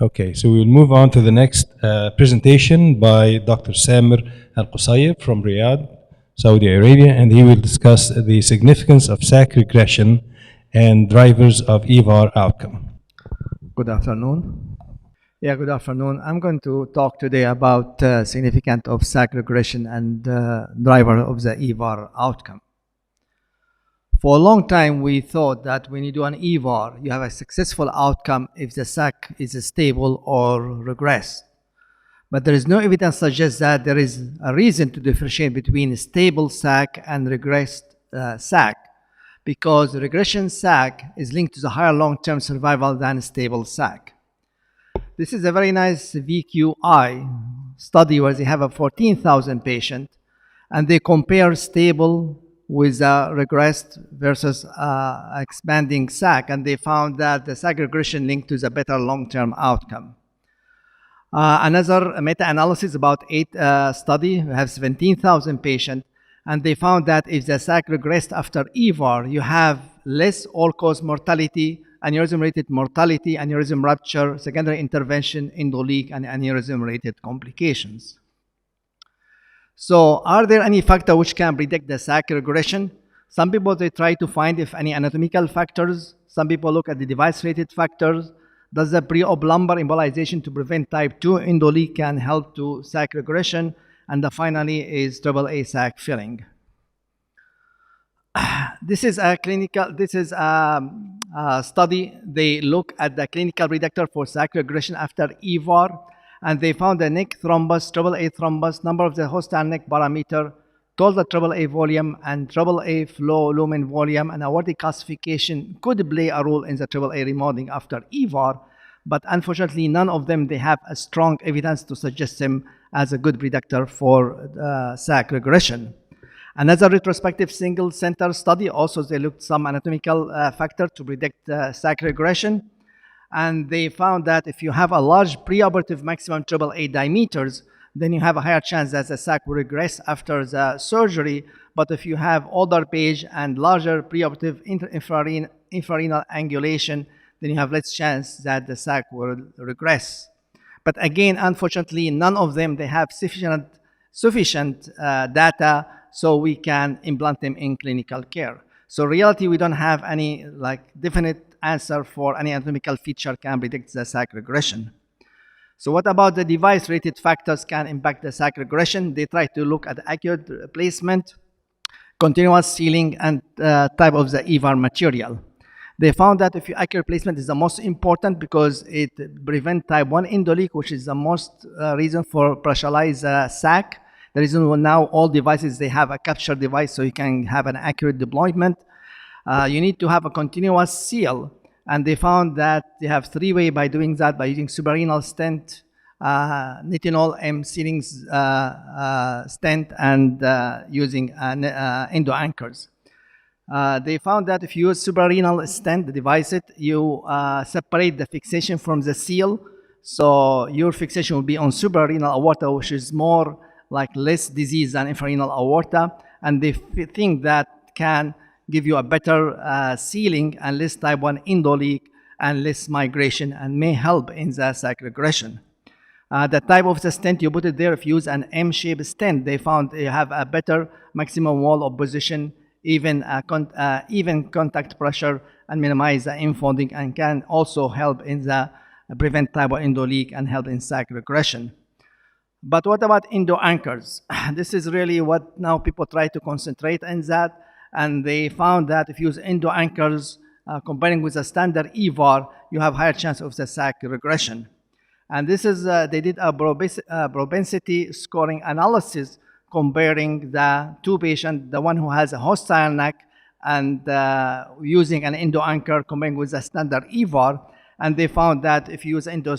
Okay, so we'll move on to the next presentation by Dr. Samer Al-Koussayer from Riyadh, Saudi Arabia, and he will discuss the significance of SAC regression and drivers of EVAR outcome. Good afternoon. Good afternoon. I'm going to talk today about significance of SAC regression and driver of the EVAR outcome. For a long time, we thought that when you do an EVAR, you have a successful outcome if the SAC is stable or regressed. But there is no evidence suggests that there is a reason to differentiate between stable SAC and regressed SAC, because regression SAC is linked to the higher long-term survival than stable SAC. This is a very nice VQI study where they have a 14,000 patient and they compare stable with regressed versus expanding SAC, and they found that the SAC regression linked to the better long-term outcome. Another meta-analysis about 8 study have 17,000 patients, and they found that if the SAC regressed after EVAR, you have less all-cause mortality, aneurysm-related mortality, aneurysm rupture, secondary intervention, endoleak, and aneurysm-related complications. So are there any factors which can predict the SAC regression? Some people, they try to find if any anatomical factors. Some people look at the device-related factors. Does the pre-lumbar embolization to prevent type 2 endoleak can help to SAC regression? And finally is AAA SAC filling. This is a study. They look at the clinical predictor for SAC regression after EVAR, and they found the neck thrombus, AAA thrombus, number of the hostile neck parameter, total AAA volume, and AAA flow lumen volume, and aortic calcification could play a role in the AAA remodeling after EVAR, but unfortunately none of them, they have a strong evidence to suggest them as a good predictor for SAC regression. Another retrospective single center study, also they looked some anatomical factor to predict SAC regression, and they found that if you have a large preoperative maximum AAA diameters, then you have a higher chance that the SAC will regress after the surgery. But if you have older page and larger preoperative infrarenal angulation, then you have less chance that the SAC will regress. But again, unfortunately, none of them, they have sufficient data so we can implant them in clinical care. So in reality, we don't have any definite answer for any anatomical feature can predict the SAC regression. So what about the device-related factors can impact the SAC regression? They try to look at accurate placement, continuous sealing, and type of the EVAR material. They found that if your accurate placement is the most important because it prevents type 1 endoleak, which is the most reason for pressurized SAC. The reason now all devices, they have a capture device so you can have an accurate deployment. You need to have a continuous seal, and they found that they have 3 ways by doing that, by using suprarenal stent, nitinol M sealing stent, and using endo anchors. They found that if you use suprarenal stent, device it, you separate the fixation from the seal, so your fixation will be on suprarenal aorta, which is more less disease than infrarenal aorta, and they think that can give you a better sealing and less type 1 endoleak and less migration, and may help in the SAC regression. The type of the stent you put it there, if you use an M-shaped stent, they found you have a better maximum wall opposition, even contact pressure, and minimize the infolding, and can also help in the prevent type 1 endoleak and help in SAC regression. But what about endo anchors? This is really what now people try to concentrate on that, and they found that if you use endo anchors comparing with a standard EVAR, you have higher chance of the SAC regression. And this is, they did a propensity scoring analysis comparing the 2 patients, the one who has a hostile neck and using an endo anchor comparing with the standard EVAR, and they found that if you use endo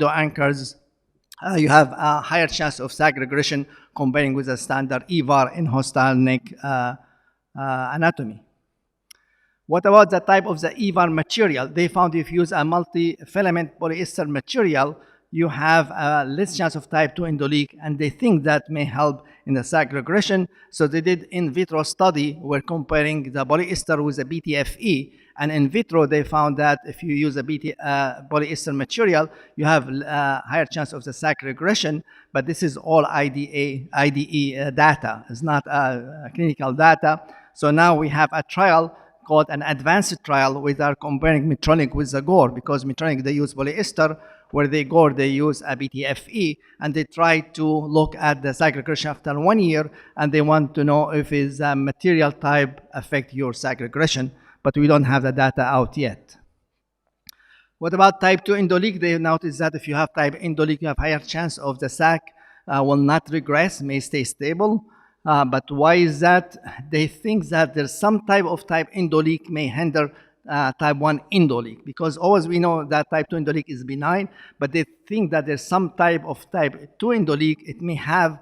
anchors, you have a higher chance of SAC regression comparing with the standard EVAR in hostile neck anatomy. What about the type of the EVAR material? They found if you use a multi-filament polyester material, you have a less chance of type 2 endoleak, and they think that may help in the SAC regression. So they did in vitro study where comparing the polyester with the BTFE, and in vitro they found that if you use a polyester material, you have higher chance of the SAC regression. But this is all IDE data. It's not clinical data. So now we have a trial called an advanced trial where they are comparing Medtronic with the Gore, because Medtronic they use polyester, where they Gore they use a BTFE, and they try to look at the SAC regression after 1 year, and they want to know if is a material type affect your SAC regression, but we don't have the data out yet. What about type 2 endoleak? They noticed that if you have type endoleak, you have higher chance of the SAC will not regress, may stay stable. But why is that? They think that there's some type of type endoleak may hinder type 1 endoleak, because always we know that type 2 endoleak is benign, but they think that there's some type of type 2 endoleak. It may have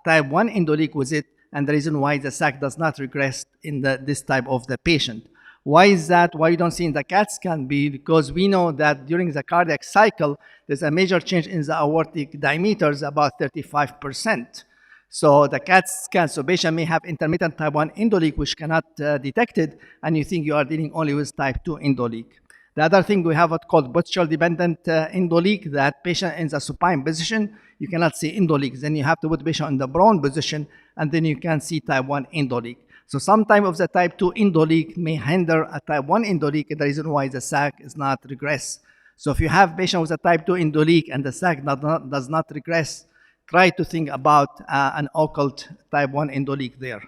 type 1 endoleak with it, and the reason why the SAC does not regress in this type of the patient. Why is that? Why you don't see in the CAT scan? Because we know that during the cardiac cycle, there's a major change in the aortic diameters, about 35%. So the CAT scan, so patient may have intermittent type 1 endoleak, which cannot detect it, and you think you are dealing only with type 2 endoleak. The other thing, we have what's called posture-dependent endoleak, that patient in the supine position, you cannot see endoleaks. Then you have to put patient in the prone position, and then you can see type 1 endoleak. So sometimes of the type 2 endoleak may hinder a type 1 endoleak, and the reason why the SAC is not regress. So if you have patient with a type 2 endoleak and the SAC does not regress, try to think about an occult type 1 endoleak there.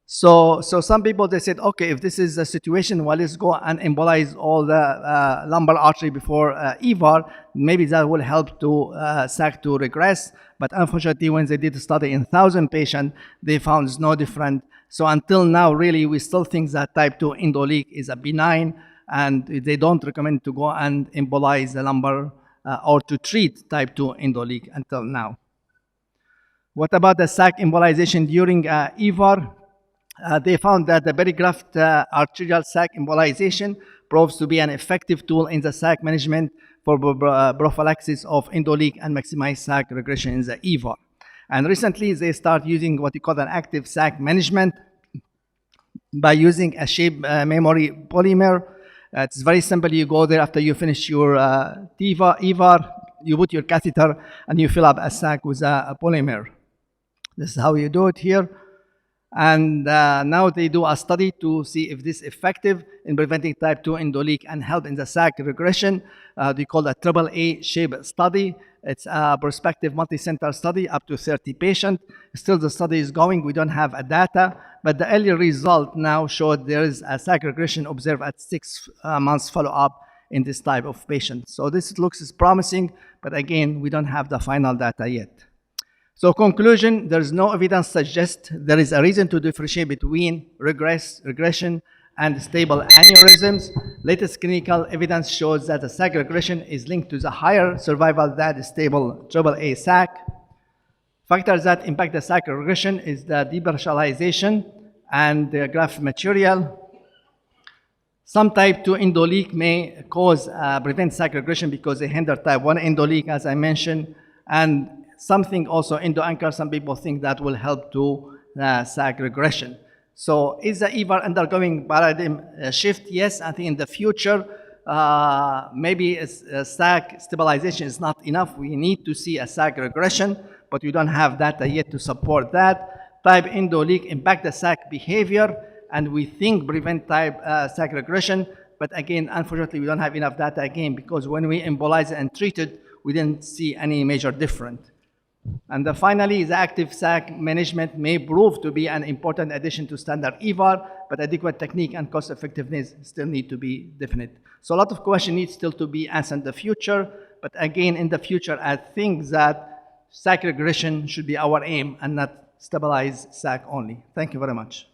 So some people, they said, okay, if this is the situation, well, let's go and embolize all the lumbar artery before EVAR. Maybe that will help to SAC to regress. But unfortunately, when they did a study in 1,000 patients, they found it's no different. So until now, really, we still think that type 2 endoleak is a benign, and they don't recommend to go and embolize the lumbar or to treat type 2 endoleak until now. What about the SAC embolization during EVAR? They found that the perigraft arterial SAC embolization proves to be an effective tool in the SAC management for prophylaxis of endoleak and maximize SAC regression in the EVAR. And recently, they start using what we call an active SAC management by using a shape memory polymer. It's very simple. You go there after you finish your EVAR, you put your catheter, and you fill up a SAC with a polymer. This is how you do it here. And now they do a study to see if this is effective in preventing type 2 endoleak and help in the SAC regression. They call it a AAA shape study. It's a prospective multi-center study up to 30 patients. Still the study is going. We don't have a data, but the early result now showed there is a SAC regression observed at 6 months follow-up in this type of patient. So this looks promising, but again, we don't have the final data yet. So conclusion, there's no evidence suggests there is a reason to differentiate between regression and stable aneurysms. Latest clinical evidence shows that the SAC regression is linked to the higher survival than the stable AAA SAC. Factors that impact the SAC regression is the departialization and the graft material. Some type 2 endoleak may prevent SAC regression because they hinder type 1 endoleak, as I mentioned, and something also endoanchor, some people think that will help to SAC regression. So is the EVAR undergoing paradigm shift? Yes, I think in the future, maybe SAC stabilization is not enough. We need to see a SAC regression, but we don't have data yet to support that. Type endoleak impact the SAC behavior, and we think prevent type SAC regression, but again, unfortunately, we don't have enough data again, because when we embolize it and treat it, we didn't see any major difference. And finally, the active SAC management may prove to be an important addition to standard EVAR, but adequate technique and cost effectiveness still need to be definite. So a lot of questions need still to be answered in the future, but again, in the future, I think that SAC regression should be our aim and not stabilize SAC only. Thank you very much.